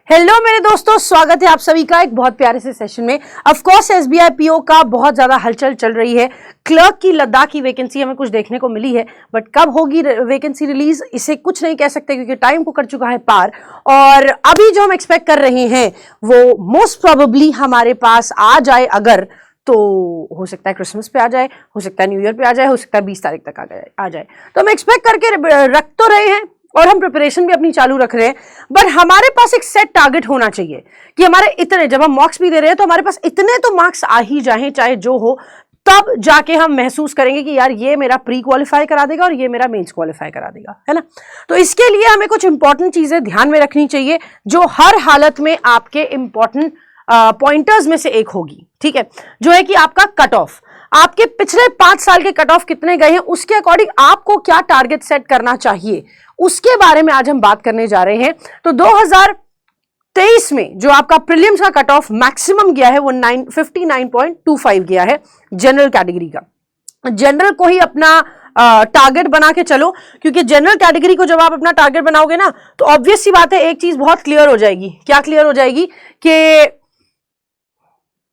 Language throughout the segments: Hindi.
हेलो मेरे दोस्तों, स्वागत है आप सभी का एक बहुत प्यारे से सेशन में। ऑफ कोर्स एसबीआई पीओ का बहुत ज्यादा हलचल चल रही है। क्लर्क की लद्दाख की वैकेंसी हमें कुछ देखने को मिली है, बट कब होगी वैकेंसी रिलीज इसे कुछ नहीं कह सकते क्योंकि टाइम को कर चुका है पार। और अभी जो हम एक्सपेक्ट कर रहे हैं वो मोस्ट प्रोबेबली हमारे पास आ जाए, अगर तो हो सकता है क्रिसमस पे आ जाए, हो सकता है न्यू ईयर पे आ जाए, हो सकता है 20 तारीख तक आ जाए। तो हम एक्सपेक्ट करके रख तो रहे हैं और हम प्रिपरेशन भी अपनी चालू रख रहे हैं, बट हमारे पास एक सेट टारगेट होना चाहिए कि हमारे इतने, जब हम मॉक्स भी दे रहे हैं तो हमारे पास इतने तो मार्क्स आ ही जाएं चाहे जो हो, तब जाके हम महसूस करेंगे कि यार ये मेरा प्री क्वालिफाई करा देगा और ये मेरा मेंस क्वालिफाई करा देगा, है ना। तो इसके लिए हमें कुछ इंपॉर्टेंट चीजें ध्यान में रखनी चाहिए जो हर हालत में आपके इंपॉर्टेंट पॉइंटर्स में से एक होगी, ठीक है, जो है कि आपका कट ऑफ। आपके पिछले 5 साल के कट ऑफ कितने गए हैं, उसके अकॉर्डिंग आपको क्या टारगेट सेट करना चाहिए, उसके बारे में आज हम बात करने जा रहे हैं। तो 2023 में जो आपका प्रीलिम्स का कट ऑफ मैक्सिमम गया है वो 59.25 गया है जनरल कैटेगरी का। जनरल को ही अपना टारगेट बना के चलो, क्योंकि जनरल कैटेगरी को जब आप अपना टारगेट बनाओगे ना तो ऑब्वियस सी बात है, एक चीज बहुत क्लियर हो जाएगी। क्या क्लियर हो जाएगी कि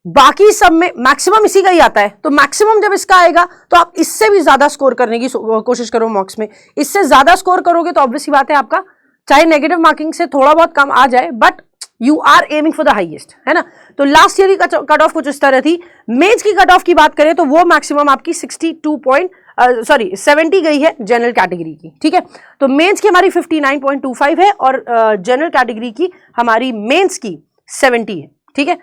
बाकी सब में मैक्सिमम इसी का ही आता है, तो मैक्सिमम जब इसका आएगा तो आप इससे भी ज्यादा स्कोर करने की कोशिश करो मॉक्स में। इससे ज्यादा स्कोर करोगे तो ऑब्वियस सी बात है आपका चाहे नेगेटिव मार्किंग से थोड़ा बहुत कम आ जाए, but you are aiming for the highest, है ना। तो लास्ट ईयर की कट ऑफ कुछ इस तरह थी। मेंस की कट ऑफ की बात करें तो वो मैक्सिमम आपकी 70 गई है जनरल कैटेगरी की, ठीक है। तो मेंस की हमारी 59.25 है और जनरल कैटेगरी की हमारी मेंस की 70 है, ठीक है।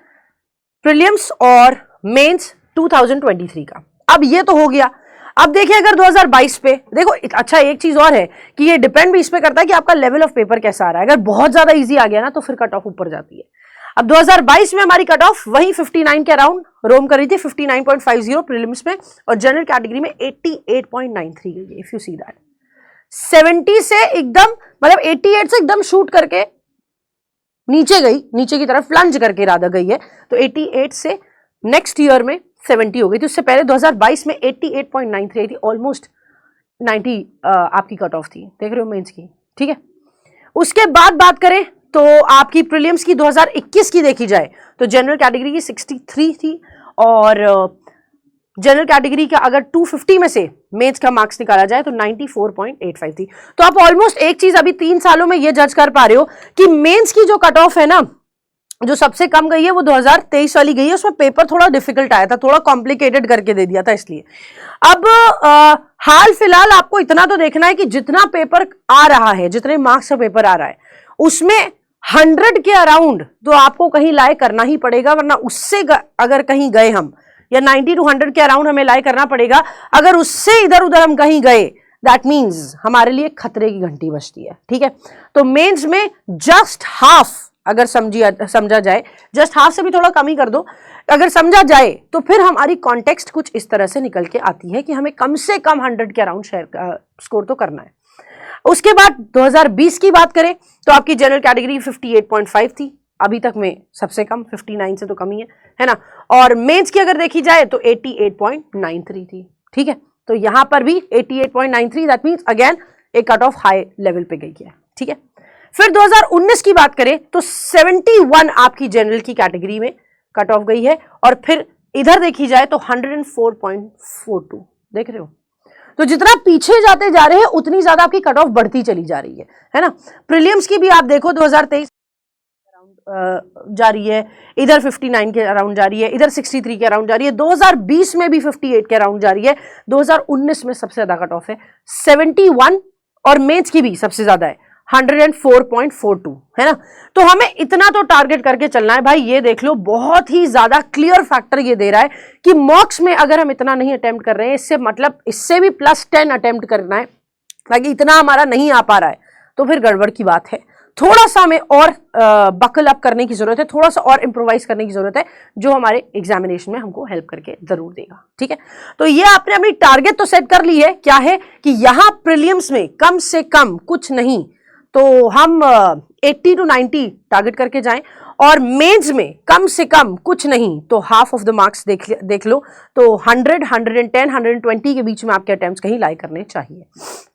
प्रीलिम्स और मेंस 2023 का अब ये तो हो गया। अब देखिए अगर 2022 पे देखो, अच्छा एक चीज और है कि ये डिपेंड भी इस पे करता है कि आपका लेवल ऑफ पेपर कैसा आ रहा है। अगर बहुत ज्यादा इजी आ गया ना तो फिर कट ऑफ ऊपर जाती है। अब 2022 में हमारी कट ऑफ वही 59 के अराउंड रोम कर रही थी, 59.50 प्रीलिम्स में, और जनरल कैटेगरी में 88.93 गई। इफ यू सी दैट 70 से एकदम, मतलब 88 से एकदम शूट करके नीचे गई, नीचे की तरफ प्लंज करके राधा गई है। तो 88 से नेक्स्ट ईयर में 70 हो गई थी। उससे पहले 2022 में 88.93 आई थी, ऑलमोस्ट 90 आपकी कट ऑफ थी, देख रहे हो मेंस की, ठीक है। उसके बाद बात करें तो आपकी प्रीलिम्स की 2021 की देखी जाए तो जनरल कैटेगरी की 63 थी और जनरल कैटेगरी का अगर 250 में से मेंस का मार्क्स निकाला जाए तो 94.85 थी। तो आप ऑलमोस्ट एक चीज अभी 3 सालों में ये जज कर पा रहे हो कि मेंस की जो कट ऑफ है ना, जो सबसे कम गई है वो 2023 वाली गई है। उसमें पेपर थोड़ा डिफिकल्ट आया था, थोड़ा कॉम्प्लिकेटेड करके दे दिया था, इसलिए। अब हाल फिलहाल आपको इतना तो देखना है कि जितना पेपर आ रहा है, जितने मार्क्स का पेपर आ रहा है, उसमें 100 के अराउंड तो आपको कहीं लाए करना ही पड़ेगा, वरना उससे अगर कहीं गए हम, या 90 to 100 के अराउंड हमें लाए करना पड़ेगा। अगर उससे इधर उधर हम कहीं गए, दैट मीन्स हमारे लिए खतरे की घंटी बजती है, ठीक है। तो मेंस में जस्ट हाफ अगर समझा जाए, जस्ट हाफ से भी थोड़ा कम ही कर दो, अगर समझा जाए तो फिर हमारी कॉन्टेक्स्ट कुछ इस तरह से निकल के आती है कि हमें कम से कम 100 के अराउंड स्कोर तो करना है। उसके बाद 2020 की बात करें तो आपकी जनरल कैटेगरी 58.5 थी, अभी तक में सबसे कम 59 से तो कम ही है ना। और मेंस की अगर देखी जाए तो 88.93 थी, ठीक है। तो यहां पर भी 88.93, दैट मींस अगेन एक कट ऑफ हाई लेवल पे गई है, ठीक है। फिर 2019 की बात करें तो 71 आपकी जनरल की कैटेगरी में कट ऑफ गई है, और फिर इधर देखी जाए तो 104.42, देख रहे हो। तो जितना पीछे जाते जा रहे हैं उतनी ज्यादा आपकी कट ऑफ बढ़ती चली जा रही है ना। प्रीलिम्स की भी आप देखो 2023 जा रही है, इधर 59 के अराउंड जा रही है, इधर 63 के अराउंड जा रही है, 2020 में भी 58 के अराउंड जा रही है, 2019 में सबसे ज्यादा कट ऑफ है 71, और मेंस की भी सबसे ज्यादा है 104.42, है ना। तो हमें इतना तो टारगेट करके चलना है भाई। ये देख लो, बहुत ही ज्यादा क्लियर फैक्टर ये दे रहा है कि मॉक्स में अगर हम इतना नहीं अटेम्प्ट कर रहे हैं, इससे मतलब इससे भी +10 अटेम्प्ट करना है, ताकि इतना हमारा नहीं आ पा रहा है तो फिर गड़बड़ की बात है। थोड़ा सा हमें और बकल अप करने की जरूरत है, थोड़ा सा और इंप्रोवाइज करने की जरूरत है, जो हमारे एग्जामिनेशन में हमको हेल्प करके जरूर देगा, ठीक है। तो ये आपने अपनी टारगेट तो सेट कर ली है, क्या है कि यहां प्रीलिम्स में कम से कम कुछ नहीं तो हम 80 to 90 टारगेट करके जाएं, और मेंस में कम से कम कुछ नहीं तो हाफ ऑफ द मार्क्स देख लो, तो 100, 110, 120 के बीच में आपके अटेम्प्ट्स कहीं लाई करने चाहिए,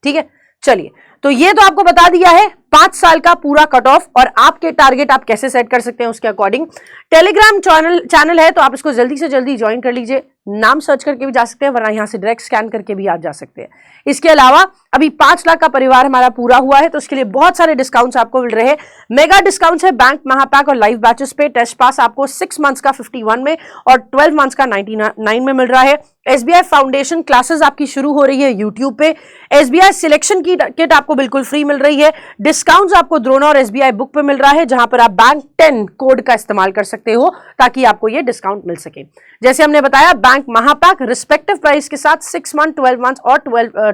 ठीक है। चलिए, तो ये तो आपको बता दिया है 5 साल का पूरा कट ऑफ और आपके टारगेट आप कैसे सेट कर सकते हैं उसके अकॉर्डिंग। टेलीग्राम चैनल है तो आप इसको जल्दी से जल्दी ज्वाइन कर लीजिए। नाम सर्च करके भी जा सकते हैं, वरना यहां से डायरेक्ट स्कैन करके भी आप जा सकते हैं। इसके अलावा अभी 5 लाख का परिवार हमारा पूरा हुआ है तो उसके लिए बहुत सारे डिस्काउंट्स आपको मिल रहे हैं। मेगा डिस्काउंट्स है बैंक महापैक और लाइव बैचेस पे। टेस्ट पास आपको 6 मंथ्स का 51 में और 12 मंथ्स का 99 में मिल रहा है। एसबीआई फाउंडेशन क्लासेस आपकी शुरू हो रही है यूट्यूब पे। एसबीआई सिलेक्शन की किट आपको बिल्कुल फ्री मिल रही है। डिस्काउंट्स आपको द्रोणा और एसबीआई बुक पे मिल रहा है, जहां पर आप बैंक 10 कोड का इस्तेमाल कर सकते हो ताकि आपको ये डिस्काउंट मिल सके। जैसे हमने बताया, बैंक महापैक रिस्पेक्टिव प्राइस के साथ 6 मंथ, 12 मंथ्स और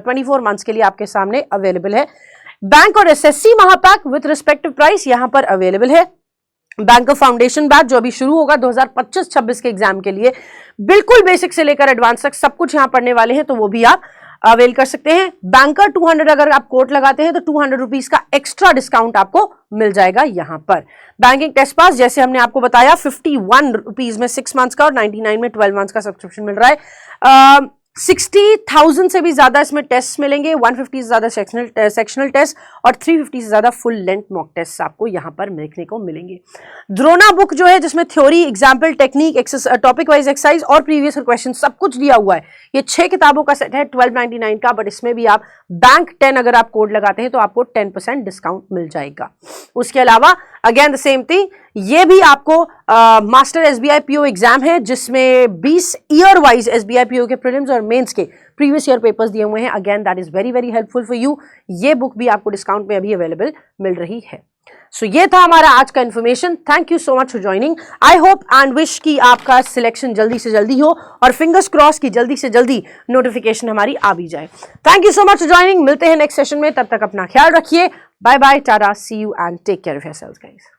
24 मंथ्स के लिए आपके सामने अवेलेबल है। बैंक और एसएससी महापैक विद रिस्पेक्टिव प्राइस यहां पर अवेलेबल है। बैंक ऑफ फाउंडेशन बैच जो अभी शुरू होगा 2025-26 के एग्जाम के लिए, बिल्कुल बेसिक से लेकर एडवांस तक सब कुछ यहां पढ़ने वाले हैं, तो वो भी आप अवेल कर सकते हैं। बैंकर 200 अगर आप कोड लगाते हैं तो 200 रुपीज का एक्स्ट्रा डिस्काउंट आपको मिल जाएगा यहां पर। बैंकिंग टेस्ट पास जैसे हमने आपको बताया 51 रुपीज में 6 मंथ्स का और 99 में 12 मंथ्स का सब्सक्रिप्शन मिल रहा है। 60,000 से भी ज्यादा इसमें टेस्ट मिलेंगे, 150 से ज्यादा सेक्शनल टेस्ट और 350 से ज्यादा फुल लेंथ मॉक टेस्ट आपको यहां पर देखने को मिलेंगे। द्रोणा बुक जो है जिसमें theory, example, technique, topic wise exercise और प्रीवियस क्वेश्चन सब कुछ दिया हुआ है। ये 6 किताबों का सेट है 1299 का, बट इसमें भी आप बैंक 10 अगर आप कोड लगाते हैं तो आपको 10% डिस्काउंट मिल जाएगा। उसके अलावा अगेन द सेम थिंग, ये भी आपको मास्टर एसबीआई पीओ एग्जाम है जिसमें 20 ईयर वाइज एसबीआई पीओ के प्रीलिम्स और मेंस के प्रीवियस ईयर पेपर्स दिए हुए हैं। Again that is very very helpful for you. ये बुक भी आपको डिस्काउंट में अभी अवेलेबल मिल रही है। सो ये था हमारा आज का information. Thank you so much for joining. I hope and wish कि आपका सिलेक्शन जल्दी से जल्दी हो और फिंगर्स क्रॉस की जल्दी से जल्दी नोटिफिकेशन हमारी आ भी जाए। Thank you so much for joining. मिलते हैं नेक्स्ट सेशन में, तब तक अपना ख्याल रखिए। Bye bye, tata, see you and take care of yourselves guys.